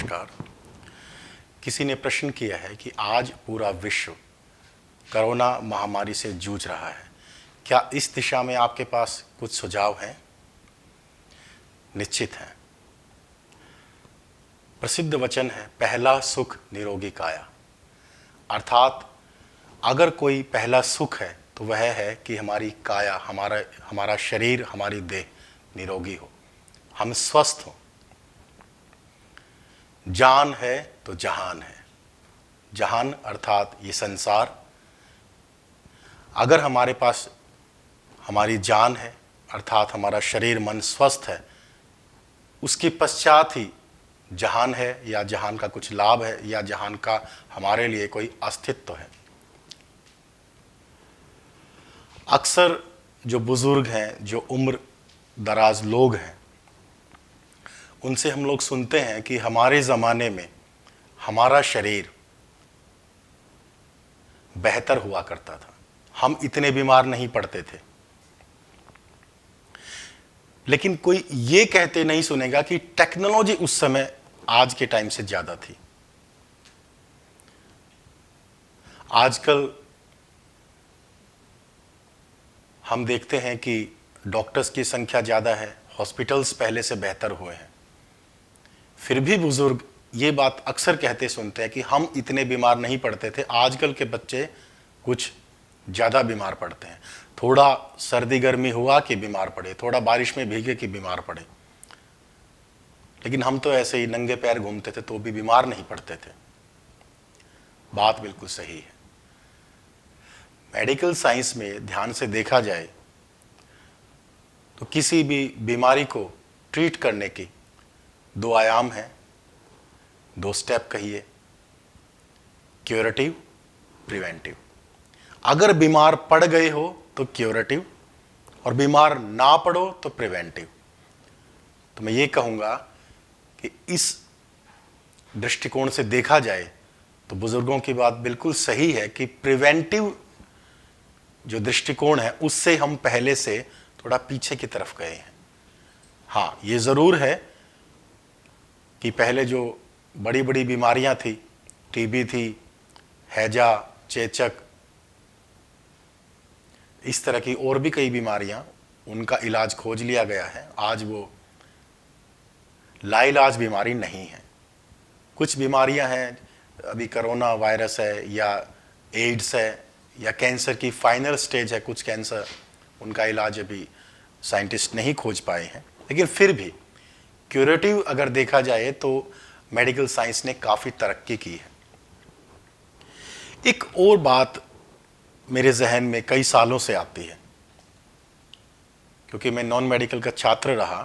नमस्कार। किसी ने प्रश्न किया है कि आज पूरा विश्व कोरोना महामारी से जूझ रहा है, क्या इस दिशा में आपके पास कुछ सुझाव हैं? निश्चित है। प्रसिद्ध वचन है, पहला सुख निरोगी काया। अर्थात अगर कोई पहला सुख है तो वह है कि हमारी काया, हमारा शरीर, हमारी देह निरोगी हो, हम स्वस्थ हों। जान है तो जहान है। जहान अर्थात ये संसार। अगर हमारे पास हमारी जान है अर्थात हमारा शरीर मन स्वस्थ है, उसके पश्चात ही जहान है, या जहान का कुछ लाभ है, या जहान का हमारे लिए कोई अस्तित्व है। अक्सर जो बुजुर्ग हैं, जो उम्र दराज लोग हैं, उनसे हम लोग सुनते हैं कि हमारे ज़माने में हमारा शरीर बेहतर हुआ करता था, हम इतने बीमार नहीं पड़ते थे। लेकिन कोई ये कहते नहीं सुनेगा कि टेक्नोलॉजी उस समय आज के टाइम से ज़्यादा थी। आजकल हम देखते हैं कि डॉक्टर्स की संख्या ज़्यादा है, हॉस्पिटल्स पहले से बेहतर हुए हैं। फिर भी बुजुर्ग ये बात अक्सर कहते सुनते हैं कि हम इतने बीमार नहीं पड़ते थे, आजकल के बच्चे कुछ ज़्यादा बीमार पड़ते हैं। थोड़ा सर्दी गर्मी हुआ कि बीमार पड़े, थोड़ा बारिश में भीगे कि बीमार पड़े। लेकिन हम तो ऐसे ही नंगे पैर घूमते थे तो भी बीमार नहीं पड़ते थे। बात बिल्कुल सही है। मेडिकल साइंस में ध्यान से देखा जाए तो किसी भी बीमारी को ट्रीट करने की दो आयाम हैं, दो स्टेप कहिए, क्यूरेटिव, प्रिवेंटिव। अगर बीमार पड़ गए हो तो क्यूरेटिव, और बीमार ना पड़ो तो प्रिवेंटिव। तो मैं ये कहूँगा कि इस दृष्टिकोण से देखा जाए तो बुजुर्गों की बात बिल्कुल सही है कि प्रिवेंटिव जो दृष्टिकोण है उससे हम पहले से थोड़ा पीछे की तरफ गए हैं। हाँ, ये ज़रूर है कि पहले जो बड़ी बड़ी बीमारियां थी, टीबी थी, हैजा, चेचक, इस तरह की और भी कई बीमारियां, उनका इलाज खोज लिया गया है। आज वो लाइलाज बीमारी नहीं है। कुछ बीमारियां हैं, अभी कोरोना वायरस है या एड्स है या कैंसर की फाइनल स्टेज है, कुछ कैंसर, उनका इलाज अभी साइंटिस्ट नहीं खोज पाए हैं। लेकिन फिर भी क्यूरेटिव अगर देखा जाए तो मेडिकल साइंस ने काफ़ी तरक्की की है। एक और बात मेरे जहन में कई सालों से आती है, क्योंकि मैं नॉन मेडिकल का छात्र रहा,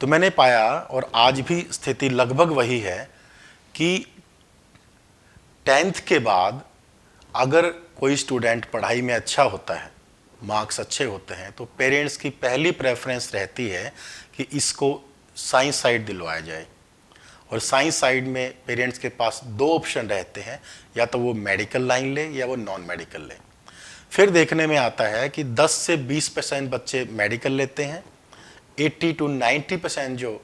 तो मैंने पाया, और आज भी स्थिति लगभग वही है, कि 10th के बाद अगर कोई स्टूडेंट पढ़ाई में अच्छा होता है, मार्क्स अच्छे होते हैं, तो पेरेंट्स की पहली प्रेफरेंस रहती है कि इसको साइंस साइड दिलवाया जाए। और साइंस साइड में पेरेंट्स के पास दो ऑप्शन रहते हैं, या तो वो मेडिकल लाइन ले या वो नॉन मेडिकल ले। फिर देखने में आता है कि 10 से 20% बच्चे मेडिकल लेते हैं, 80 to 90% जो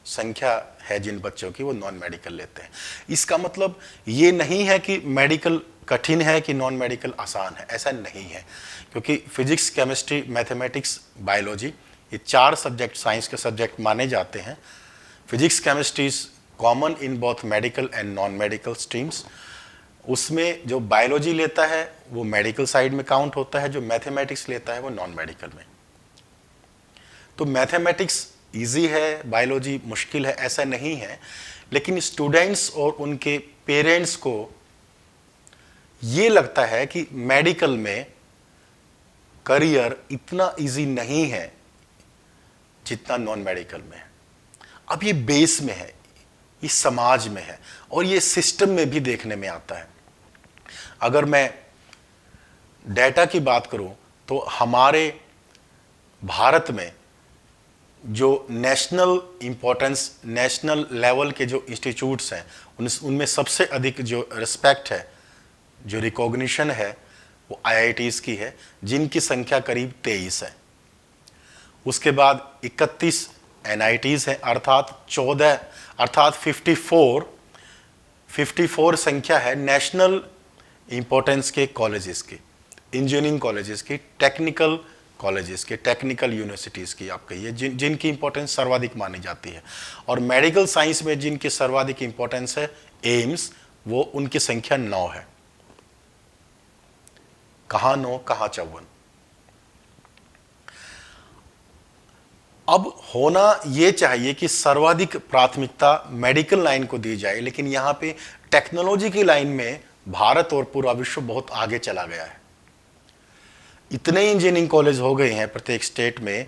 संख्या है जिन बच्चों की, वो नॉन मेडिकल लेते हैं। इसका मतलब ये नहीं है कि मेडिकल कठिन है कि नॉन मेडिकल आसान है, ऐसा नहीं है। क्योंकि फिजिक्स, केमिस्ट्री, मैथमेटिक्स, बायोलॉजी, ये 4 सब्जेक्ट साइंस के सब्जेक्ट माने जाते हैं। Physics, chemistry is common in both medical and non medical streams. उसमें जो बायोलॉजी लेता है वो मेडिकल साइड में काउंट होता है, जो मैथमेटिक्स लेता है वो नॉन मेडिकल में। तो मैथमेटिक्स ईजी है, बायोलॉजी मुश्किल है, ऐसा नहीं है। लेकिन स्टूडेंट्स और उनके पेरेंट्स को ये लगता है कि मेडिकल में करियर इतना इजी नहीं है जितना नॉन मेडिकल में है। अब ये बेस में है, ये समाज में है, और ये सिस्टम में भी देखने में आता है। अगर मैं डेटा की बात करूं तो हमारे भारत में जो नेशनल इंपॉर्टेंस, नेशनल लेवल के जो इंस्टीट्यूट्स हैं, उनमें सबसे अधिक जो रिस्पेक्ट है, जो रिकॉग्निशन है, वो IITs की है, जिनकी संख्या करीब 23 है। उसके बाद 31 NITs हैं, अर्थात 54 संख्या है नेशनल इंपॉर्टेंस के कॉलेजेस की, इंजीनियरिंग कॉलेजेस की, टेक्निकल कॉलेजेस के, टेक्निकल यूनिवर्सिटीज़ की आप कहिए, जिनकी इंपॉर्टेंस सर्वाधिक मानी जाती है। और मेडिकल साइंस में जिनकी सर्वाधिक इंपॉर्टेंस है, एम्स, वो उनकी संख्या 9 है। कहाँ 9, कहाँ 54। अब होना ये चाहिए कि सर्वाधिक प्राथमिकता मेडिकल लाइन को दी जाए, लेकिन यहाँ पे टेक्नोलॉजी की लाइन में भारत और पूरा विश्व बहुत आगे चला गया है। इतने इंजीनियरिंग कॉलेज हो गए हैं प्रत्येक स्टेट में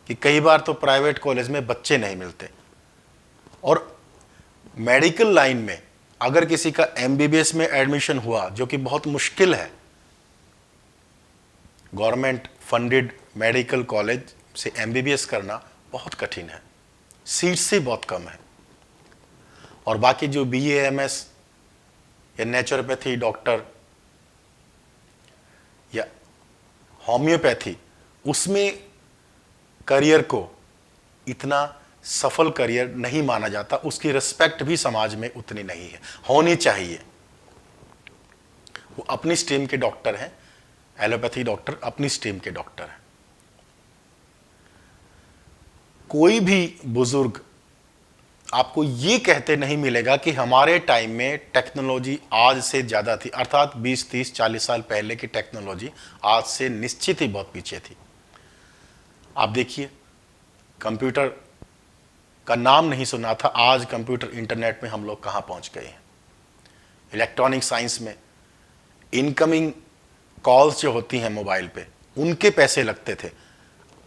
कि कई बार तो प्राइवेट कॉलेज में बच्चे नहीं मिलते। और मेडिकल लाइन में अगर किसी का MBBS में एडमिशन हुआ, जो कि बहुत मुश्किल है, गवर्नमेंट फंडेड मेडिकल कॉलेज से MBBS करना बहुत कठिन है, सीट्स ही बहुत कम है। और बाकी जो BA MS या नेचुरोपैथी डॉक्टर या होम्योपैथी, उसमें करियर को इतना सफल करियर नहीं माना जाता, उसकी रिस्पेक्ट भी समाज में उतनी नहीं है, होनी चाहिए। वो अपनी स्ट्रीम के डॉक्टर हैं, एलोपैथी डॉक्टर अपनी स्ट्रीम के डॉक्टर हैं। कोई भी बुजुर्ग आपको ये कहते नहीं मिलेगा कि हमारे टाइम में टेक्नोलॉजी आज से ज़्यादा थी, अर्थात 20, 30, 40 साल पहले की टेक्नोलॉजी आज से निश्चित ही बहुत पीछे थी। आप देखिए, कंप्यूटर का नाम नहीं सुना था, आज कंप्यूटर इंटरनेट में हम लोग कहाँ पहुँच गए हैं। इलेक्ट्रॉनिक साइंस में इनकमिंग कॉल्स जो होती हैं मोबाइल पे, उनके पैसे लगते थे,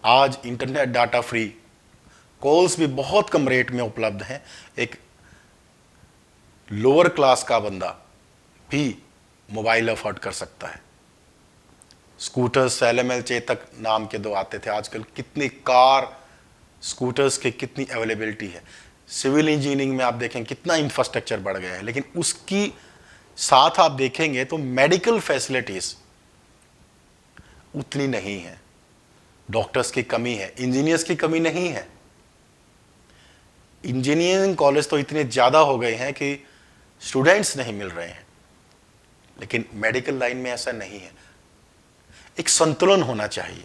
आज इंटरनेट डाटा फ्री, कॉल्स भी बहुत कम रेट में उपलब्ध हैं। एक लोअर क्लास का बंदा भी मोबाइल अफोर्ड कर सकता है। स्कूटर्स, LML चेतक नाम के 2 आते थे, आजकल कितनी कार, स्कूटर्स के कितनी अवेलेबिलिटी है। सिविल इंजीनियरिंग में आप देखें कितना इंफ्रास्ट्रक्चर बढ़ गया है, लेकिन उसकी साथ आप देखेंगे तो मेडिकल फैसिलिटीज उतनी नहीं है। डॉक्टर्स की कमी है, इंजीनियर्स की कमी नहीं है। इंजीनियरिंग कॉलेज तो इतने ज़्यादा हो गए हैं कि स्टूडेंट्स नहीं मिल रहे हैं, लेकिन मेडिकल लाइन में ऐसा नहीं है। एक संतुलन होना चाहिए,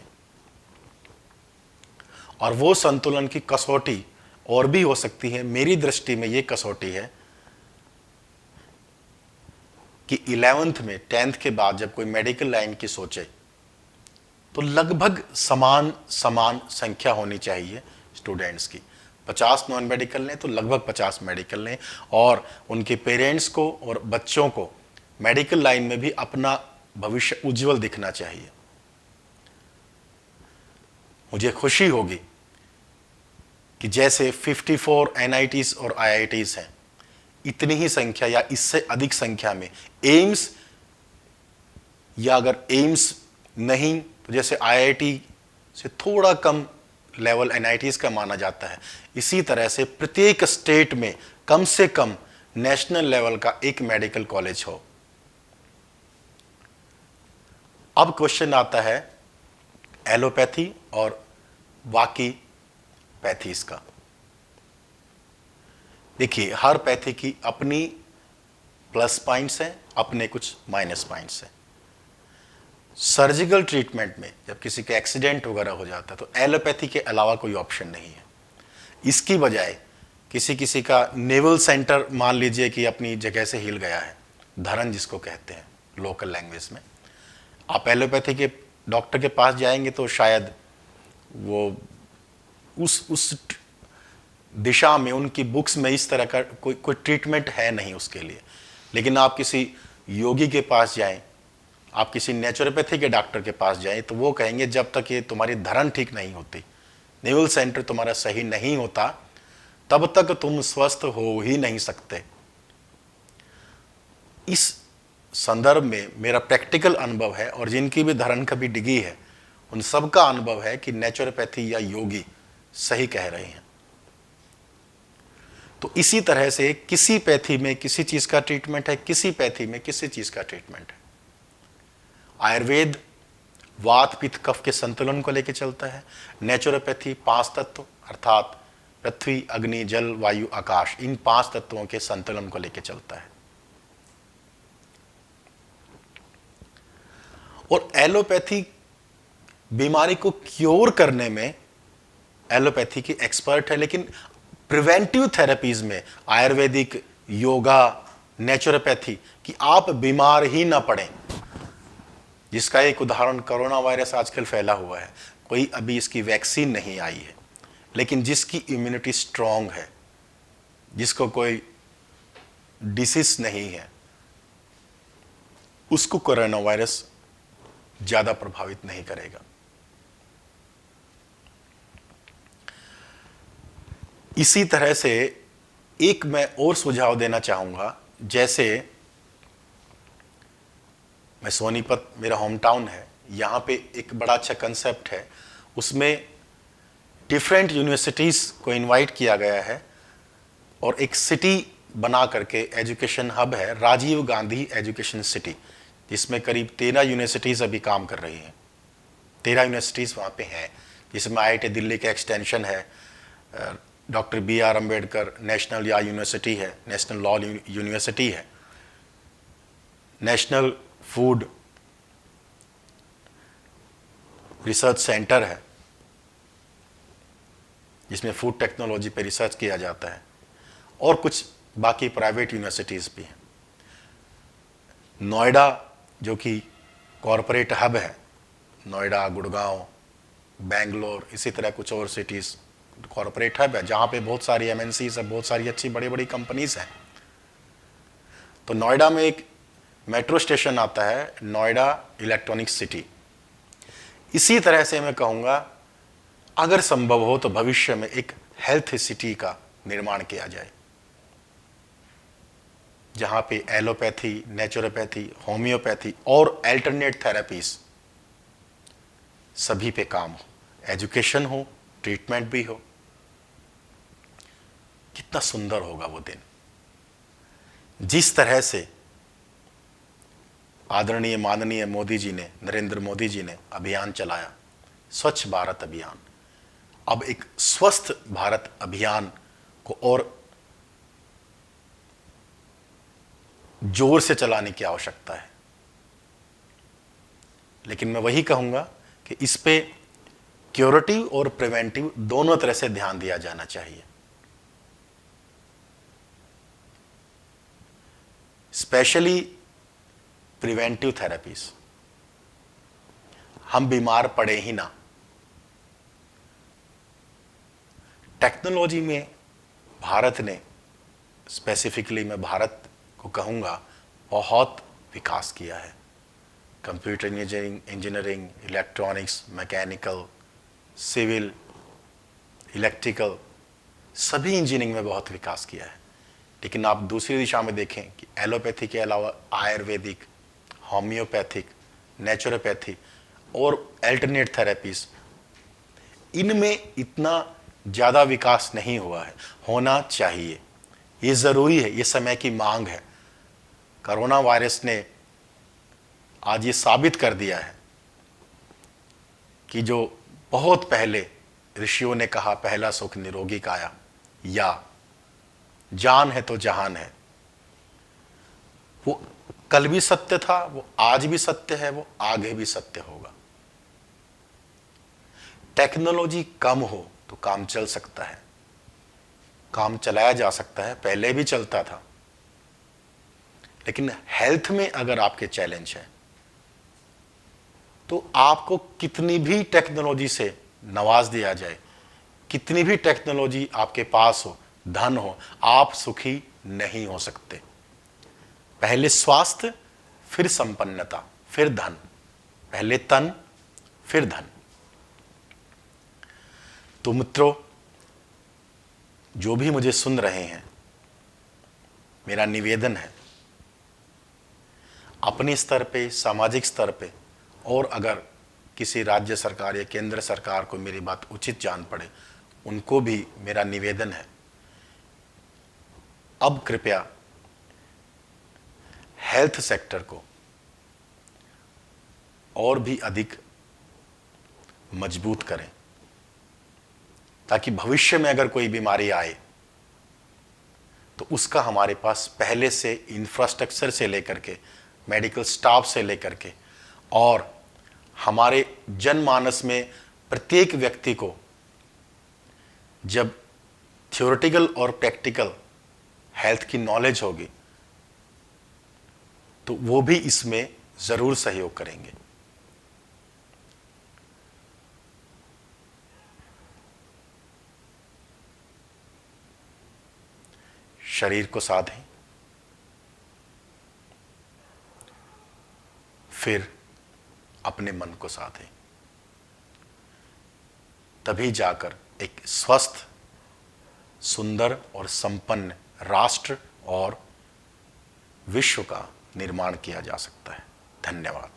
और वो संतुलन की कसौटी और भी हो सकती है। मेरी दृष्टि में ये कसौटी है कि 11th में 10th के बाद जब कोई मेडिकल लाइन की सोचे तो लगभग समान संख्या होनी चाहिए स्टूडेंट्स की। 50 नॉन मेडिकल लें तो लगभग 50 मेडिकल लें, और उनके पेरेंट्स को और बच्चों को मेडिकल लाइन में भी अपना भविष्य उज्जवल दिखना चाहिए। मुझे खुशी होगी कि जैसे 54 NITs और IITs हैं, इतनी ही संख्या या इससे अधिक संख्या में एम्स, या अगर एम्स नहीं तो जैसे IIT से थोड़ा कम लेवल NITs का माना जाता है, इसी तरह से प्रत्येक स्टेट में कम से कम नेशनल लेवल का एक मेडिकल कॉलेज हो। अब क्वेश्चन आता है एलोपैथी और बाकी पैथीज का। देखिए, हर पैथी की अपनी प्लस पॉइंट्स हैं, अपने कुछ माइनस पॉइंट्स हैं। सर्जिकल ट्रीटमेंट में जब किसी का एक्सीडेंट वगैरह हो जाता है तो एलोपैथी के अलावा कोई ऑप्शन नहीं है। इसकी बजाय किसी का नेवल सेंटर मान लीजिए कि अपनी जगह से हिल गया है, धरन जिसको कहते हैं लोकल लैंग्वेज में, आप एलोपैथी के डॉक्टर के पास जाएंगे तो शायद वो उस दिशा में, उनकी बुक्स में इस तरह का कोई ट्रीटमेंट है नहीं उसके लिए। लेकिन आप किसी योगी के पास जाएं, आप किसी नेचुरोपैथी के डॉक्टर के पास जाएं, तो वो कहेंगे जब तक ये तुम्हारी धरन ठीक नहीं होती, नेवल सेंटर तुम्हारा सही नहीं होता, तब तक तुम स्वस्थ हो ही नहीं सकते। इस संदर्भ में मेरा प्रैक्टिकल अनुभव है, और जिनकी भी धरन कभी डिगी है उन सबका अनुभव है कि नेचुरोपैथी या योगी सही कह रहे हैं। तो इसी तरह से किसी पैथी में किसी चीज का ट्रीटमेंट है, किसी पैथी में किसी चीज का ट्रीटमेंट है। आयुर्वेद वात पित्त कफ के संतुलन को लेकर चलता है, नेचुरोपैथी 5 तत्व अर्थात पृथ्वी, अग्नि, जल, वायु, आकाश, इन 5 तत्वों के संतुलन को लेकर चलता है। और एलोपैथी बीमारी को क्योर करने में एलोपैथी की एक्सपर्ट है, लेकिन प्रिवेंटिव थेरेपीज में आयुर्वेदिक, योगा, नेचुरोपैथी कि आप बीमार ही ना पड़ें, जिसका एक उदाहरण कोरोना वायरस आजकल फैला हुआ है। कोई अभी इसकी वैक्सीन नहीं आई है, लेकिन जिसकी इम्यूनिटी स्ट्रांग है, जिसको कोई डिसीज नहीं है, उसको कोरोना वायरस ज्यादा प्रभावित नहीं करेगा। इसी तरह से एक मैं और सुझाव देना चाहूंगा, जैसे मैं सोनीपत, मेरा होम टाउन है, यहाँ पे एक बड़ा अच्छा कंसेप्ट है, उसमें डिफरेंट यूनिवर्सिटीज़ को इनवाइट किया गया है और एक सिटी बना करके एजुकेशन हब है, राजीव गांधी एजुकेशन सिटी, जिसमें करीब 13 यूनिवर्सिटीज़ अभी काम कर रही हैं। 13 यूनिवर्सिटीज़ वहाँ पे हैं, जिसमें IIT दिल्ली का एक्सटेंशन है, डॉक्टर BR अम्बेडकर नेशनल या यूनिवर्सिटी है, नेशनल लॉ यूनिवर्सिटी है, नेशनल फूड रिसर्च सेंटर है, जिसमें फूड टेक्नोलॉजी पे रिसर्च किया जाता है, और कुछ बाकी प्राइवेट यूनिवर्सिटीज़ भी हैं। नोएडा जो कि कॉरपोरेट हब है, नोएडा, गुड़गांव, बेंगलोर, इसी तरह कुछ और सिटीज़ कॉरपोरेट हब है, जहाँ पे बहुत सारी MNCs है, बहुत सारी अच्छी बड़ी बड़ी कंपनीज हैं। तो नोएडा में एक मेट्रो स्टेशन आता है, नोएडा इलेक्ट्रॉनिक सिटी। इसी तरह से मैं कहूँगा, अगर संभव हो तो भविष्य में एक हेल्थ सिटी का निर्माण किया जाए, जहाँ पे एलोपैथी, नेचुरोपैथी, होम्योपैथी और अल्टरनेट थेरेपीज सभी पे काम हो, एजुकेशन हो, ट्रीटमेंट भी हो। कितना सुंदर होगा वो दिन। जिस तरह से आदरणीय माननीय मोदी जी ने, नरेंद्र मोदी जी ने अभियान चलाया, स्वच्छ भारत अभियान, अब एक स्वस्थ भारत अभियान को और जोर से चलाने की आवश्यकता है। लेकिन मैं वही कहूंगा कि इस पे क्यूरेटिव और प्रिवेंटिव दोनों तरह से ध्यान दिया जाना चाहिए। स्पेशली प्रिवेंटिव थेरेपीज, हम बीमार पड़े ही ना। टेक्नोलॉजी में भारत ने, स्पेसिफिकली मैं भारत को कहूंगा, बहुत विकास किया है। Computer engineering, electronics, mechanical, civil, electrical, सभी इंजीनियरिंग में बहुत विकास किया है। लेकिन आप दूसरी दिशा में देखें कि एलोपैथी के अलावा आयुर्वेदिक, होम्योपैथिक, नेचुरोपैथी और अल्टरनेट थेरेपीज, इनमें इतना ज़्यादा विकास नहीं हुआ है। होना चाहिए, ये ज़रूरी है, ये समय की मांग है। कोरोना वायरस ने आज ये साबित कर दिया है कि जो बहुत पहले ऋषियों ने कहा, पहला सुख निरोगी काया, या जान है तो जहान है, वो कल भी सत्य था, वो आज भी सत्य है, वो आगे भी सत्य होगा। टेक्नोलॉजी कम हो तो काम चल सकता है, काम चलाया जा सकता है, पहले भी चलता था। लेकिन हेल्थ में अगर आपके चैलेंज है तो आपको कितनी भी टेक्नोलॉजी से नवाज दिया जाए, कितनी भी टेक्नोलॉजी आपके पास हो, धन हो, आप सुखी नहीं हो सकते। पहले स्वास्थ्य, फिर संपन्नता, फिर धन। पहले तन, फिर धन। तो मित्रों, जो भी मुझे सुन रहे हैं, मेरा निवेदन है, अपने स्तर पे, सामाजिक स्तर पे, और अगर किसी राज्य सरकार या केंद्र सरकार को मेरी बात उचित जान पड़े, उनको भी मेरा निवेदन है, अब कृपया हेल्थ सेक्टर को और भी अधिक मजबूत करें। ताकि भविष्य में अगर कोई बीमारी आए तो उसका हमारे पास पहले से इंफ्रास्ट्रक्चर से लेकर के, मेडिकल स्टाफ से लेकर के, और हमारे जनमानस में प्रत्येक व्यक्ति को जब थ्योरेटिकल और प्रैक्टिकल हेल्थ की नॉलेज होगी तो वो भी इसमें जरूर सहयोग करेंगे। शरीर को साधें, फिर अपने मन को साधें, तभी जाकर एक स्वस्थ, सुंदर और संपन्न राष्ट्र और विश्व का निर्माण किया जा सकता है। धन्यवाद।